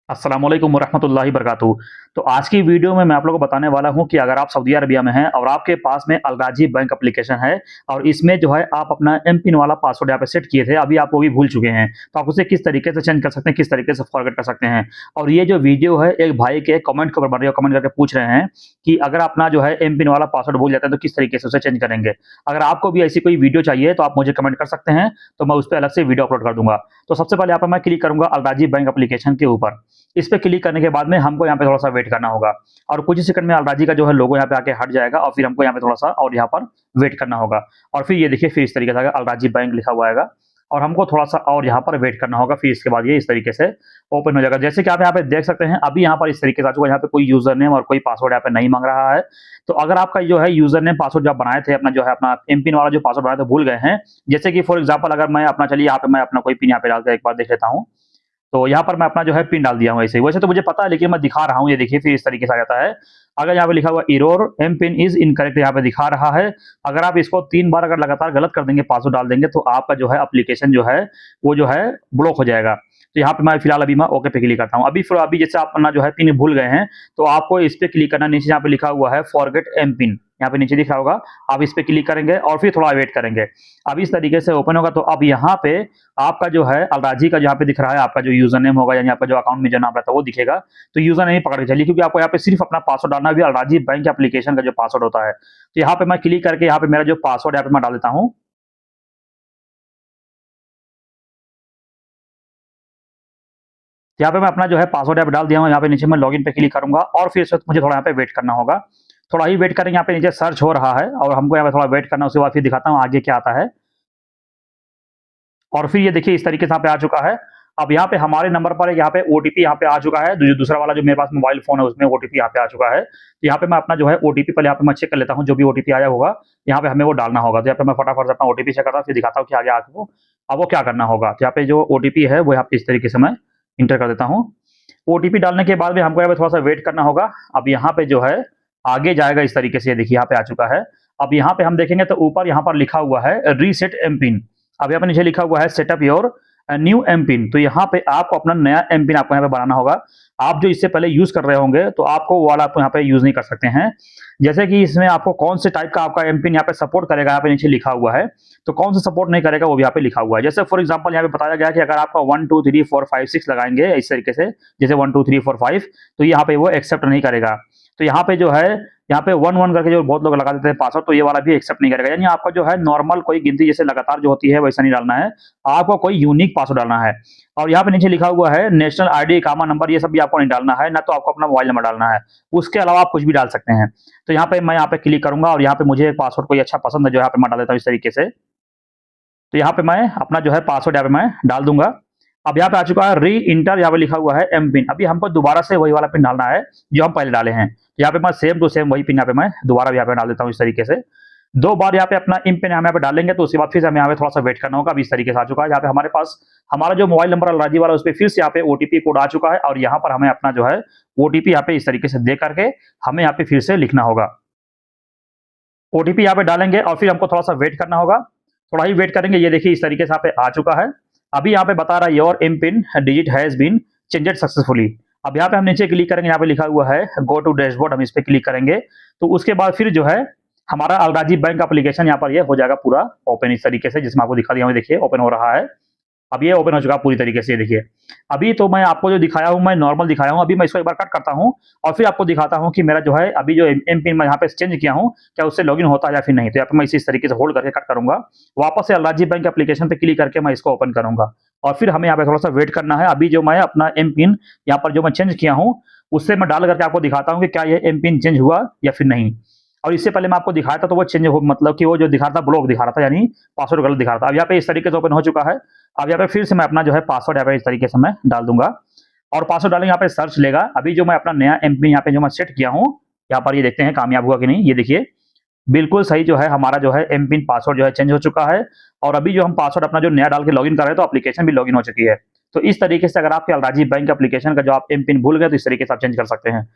अस्सलाम वालेकुम वरहमतुल्लाहि वबरकातुहू। तो आज की वीडियो में मैं आप लोगों को बताने वाला हूं कि अगर आप सऊदी अरबिया में हैं और आपके पास में अलराजी बैंक एप्लीकेशन है और इसमें जो है आप अपना एम पिन वाला पासवर्ड यहाँ पे सेट किए थे, अभी आप वो भी भूल चुके हैं, तो आप उसे किस तरीके से चेंज कर सकते हैं, किस तरीके से फॉरगेट कर सकते हैं। और ये जो वीडियो है एक भाई के कमेंट के ऊपर बन रही है, कमेंट करके पूछ रहे हैं कि अगर अपना जो है एम पिन वाला पासवर्ड भूल जाता है तो किस तरीके से उसे चेंज करेंगे। अगर आपको भी ऐसी कोई वीडियो चाहिए तो आप मुझे कमेंट कर सकते हैं, तो मैं उस पर अलग से वीडियो अपलोड कर दूंगा। तो सबसे पहले यहाँ पर मैं क्लिक करूंगा अलराजी बैंक एप्लीकेशन के ऊपर। इस पे क्लिक करने के बाद में हमको यहाँ पे थोड़ा-सा वेट करना होगा और कुछ ही सेकंड में अलराजी का जो है लोगो यहाँ पे आके हट जाएगा और फिर हमको यहाँ पे थोड़ा-सा और यहाँ पर वेट करना होगा। और फिर ये देखिए फिर इस तरीके से आएगा अलराजी बैंक लिखा हुआ आएगा और हमको थोड़ा-सा और यहाँ पर वेट करना होगा। फिर इसके बाद ये इस तरीके से ओपन हो जाएगा। जैसे कि आप यहाँ पे देख सकते हैं, अभी यहाँ पर इस तरीके से आ चुका है। यहाँ पे कोई यूजर नेम और कोई पासवर्ड यहाँ पे नहीं मांग रहा है। तो अगर आपका जो है यूजर नेम पासवर्ड जो आप बनाए थे, अपना जो है अपना एम पिन वाला जो पासवर्ड बनाए थे भूल गए हैं, जैसे कि फॉर एग्जांपल अगर मैं अपना चलिए यहाँ पे मैं अपना कोई पिन यहाँ पे डाल के एक बार देख लेता हूँ। तो यहाँ पर मैं अपना जो है पिन डाल दिया हूँ ऐसे ही। वैसे तो मुझे पता है लेकिन मैं दिखा रहा हूँ, ये देखिए फिर इस तरीके से आ जाता है। अगर यहाँ पे लिखा हुआ error M PIN is incorrect यहाँ पे दिखा रहा है। अगर आप इसको 3 बार अगर लगातार गलत कर देंगे, पासवर्ड डाल देंगे, तो आपका जो है एप्लीकेशन जो है वो जो है ब्लॉक हो जाएगा। तो यहाँ पे मैं फिलहाल अभी मैं ओके पे क्लिक करता हूँ। अभी जैसे आप अपना जो है पिन भूल गए हैं तो आपको इस पे क्लिक करना, नीचे यहाँ पे लिखा हुआ है फॉरगेट एम पिन, यहाँ पे नीचे दिख रहा होगा। आप इस पे क्लिक करेंगे और फिर थोड़ा वेट करेंगे। अब इस तरीके से ओपन होगा। तो अब यहाँ पे आपका जो है अलराजी का जहाँ पे दिख रहा है, आपका जो यूजर नेम होगा यानी आपका जो अकाउंट में जो नाम रहता है वो दिखेगा। तो यूजर नेम पकड़ के चलिए, क्योंकि आपको यहाँ पे सिर्फ अपना पासवर्ड डालना भी अलराजी बैंक एप्लीकेशन का जो पासवर्ड होता है। तो यहाँ पे मैं क्लिक करके यहाँ पे मेरा जो पासवर्ड यहाँ पे मैं डाल देता हूँ। यहाँ पे मैं अपना जो है पासवर्ड यहाँ पे डाल दिया हूँ। यहाँ पे नीचे मैं लॉगिन पे क्लिक करूंगा और फिर इस वक्त मुझे थोड़ा यहाँ पे वेट करना होगा। थोड़ा ही वेट करेंगे। यहाँ पे नीचे सर्च हो रहा है और हमको यहाँ पे थोड़ा वेट करना, उसके बाद फिर दिखाता हूँ आगे क्या आता है। और फिर ये देखिए इस तरीके से यहाँ पे आ चुका है। अब यहाँ पे हमारे नंबर पर यहाँ पे ओटीपी यहाँ पे आ चुका है। जो दूसरा वाला जो मेरे पास मोबाइल फोन है उसमें ओटीपी यहाँ पे आ चुका है। तो यहाँ पे मैं अपना जो है ओटीपी पहले यहाँ पे मैं चेक कर लेता हूँ, जो भी ओटीपी आया होगा यहाँ पे हमें वो डालना होगा। तो यहाँ पे मैं फटाफट से अपना ओटीपी चेक करता हूँ, फिर दिखाता हूँ कि आगे आके वो अब वो क्या करना होगा। तो यहाँ पे जो ओटीपी है वो यहाँ पे इस तरीके से मैं इंटर कर देता हूँ। ओटीपी डालने के बाद में हमको यहाँ पे थोड़ा सा वेट करना होगा। अब यहाँ पे जो है आगे जाएगा इस तरीके से, ये देखिए यहाँ पे आ चुका है। अब यहाँ पे हम देखेंगे तो ऊपर यहाँ पर लिखा हुआ है रीसेट एम पिन। अब यहाँ पे नीचे लिखा हुआ है setup your new M PIN. तो यहाँ पे आपको अपना नया एम पिन आपको यहाँ पे बनाना होगा। आप जो इससे पहले यूज कर रहे होंगे तो आपको वो वाला आप यहाँ पे यूज नहीं कर सकते हैं। जैसे कि इसमें आपको कौन से टाइप का आपका एम पिन यहाँ पे सपोर्ट करेगा, यहाँ पे नीचे लिखा हुआ है। तो कौन सा सपोर्ट नहीं करेगा वो भी यहाँ पे लिखा हुआ है। जैसे फॉर एग्जांपल यहाँ पे बताया गया कि अगर आपका 1 2 3 4 5 6 लगाएंगे इस तरीके से, जैसे 1 2 3 4 5, तो यहाँ पे वो एक्सेप्ट नहीं करेगा। तो यहाँ पे जो है यहाँ पे 1 1 करके जो बहुत लोग लगा देते हैं पासवर्ड, तो ये वाला भी एक्सेप्ट नहीं करेगा। यानी आपका जो है नॉर्मल कोई गिनती जैसे लगातार जो होती है वैसा नहीं डालना है, आपको कोई यूनिक पासवर्ड डालना है। और यहाँ पे नीचे लिखा हुआ है नेशनल आईडी, इकामा नंबर, ये सब भी आपको नहीं डालना है, ना तो आपको अपना मोबाइल नंबर डालना है। उसके अलावा आप कुछ भी डाल सकते हैं। तो यहाँ पे मैं यहाँ पे क्लिक करूंगा और यहाँ पे मुझे पासवर्ड कोई अच्छा पसंद है जो यहाँ पे मैं डाल देता हूँ इस तरीके से। तो यहाँ पे मैं अपना जो है पासवर्ड यहाँ पे मैं डाल दूंगा। अब यहाँ पे आ चुका है री इंटर, यहाँ पे लिखा हुआ है एम पिन। अभी हमको दोबारा से वही वाला पिन डालना है जो हम पहले डाले हैं। यहाँ पे मैं सेम टू सेम वही पिन यहाँ पे मैं दोबारा यहाँ पे डाल देता हूँ इस तरीके से। 2 बार यहाँ पे अपना एम पिन हम यहाँ पे डालेंगे तो उसके बाद फिर हमें यहाँ पे थोड़ा सा वेट करना होगा। अभी इस तरीके से आ चुका है। यहाँ पे हमारे पास हमारा जो मोबाइल नंबर अलराजी वाला उस पर फिर से यहाँ पे ओटीपी कोड आ चुका है और यहाँ पर हमें अपना जो है ओटीपी यहाँ पे इस तरीके से दे करके हमें यहाँ पे फिर से लिखना होगा। ओटीपी यहाँ पे डालेंगे और फिर हमको थोड़ा सा वेट करना होगा। थोड़ा ही वेट करेंगे। ये देखिए इस तरीके से यहाँ पे आ चुका है। अभी यहाँ पे बता रहा है your M PIN digit has been changed successfully. अब यहाँ पे हम नीचे क्लिक करेंगे, यहाँ पे लिखा हुआ है गो टू डैशबोर्ड, हम इस पे क्लिक करेंगे तो उसके बाद फिर जो है हमारा अलराजी बैंक एप्लीकेशन यहाँ पर ये हो जाएगा पूरा ओपन इस तरीके से, जिसमें आपको दिखा दिया हूँ। देखिए ओपन हो रहा है। अब ये ओपन हो चुका पूरी तरीके से, ये देखिए। अभी तो मैं आपको जो दिखाया हूँ मैं नॉर्मल दिखाया हूँ। अभी मैं इसको एक बार कट करता हूँ और फिर आपको दिखाता हूँ कि मेरा जो है अभी जो एम पिन मैं यहाँ पे चेंज किया हूँ क्या उससे लॉगिन होता है या फिर नहीं। तो यहाँ पे मैं इस तरीके से होल्ड करके कट करूंगा। वापस से अलराजी बैंक एप्लीकेशन पे क्लिक करके मैं इसको ओपन करूंगा और फिर हमें यहाँ पे थोड़ा सा वेट करना है। अभी जो मैं अपना एम पिन यहाँ पर जो मैं चेंज किया हूँ उससे मैं डाल करके आपको दिखाता हूँ कि क्या ये एम पिन चेंज हुआ या फिर नहीं। और इससे पहले मैं आपको दिखाया था तो वो चेंज हो, मतलब कि वो जो दिखा रहा था ब्लॉक दिखा रहा था, यानी पासवर्ड गलत दिखा रहा था। अब यहाँ पे इस तरीके से ओपन हो चुका है। अब यहाँ पे फिर से मैं अपना जो है पासवर्ड यहाँ पे इस तरीके से मैं डाल दूंगा और पासवर्ड डालेंगे, यहाँ पे सर्च लेगा। अभी जो मैं अपना नया एम पिन यहाँ पे जो मैं सेट किया हूँ यहाँ पर ये देखते हैं कामयाब हुआ कि नहीं। ये देखिए बिल्कुल सही जो है हमारा जो है एम पिन पासवर्ड जो है चेंज हो चुका है। और अभी जो हम पासवर्ड अपना जो नया डाल के लॉगिन कर रहे हैं तो एप्लीकेशन भी लॉगिन हो चुकी है। तो इस तरीके से अगर आपके अलराजी बैंक एप्लीकेशन का जो आप एम पिन भूल गए तो इस तरीके से आप चेंज कर सकते हैं।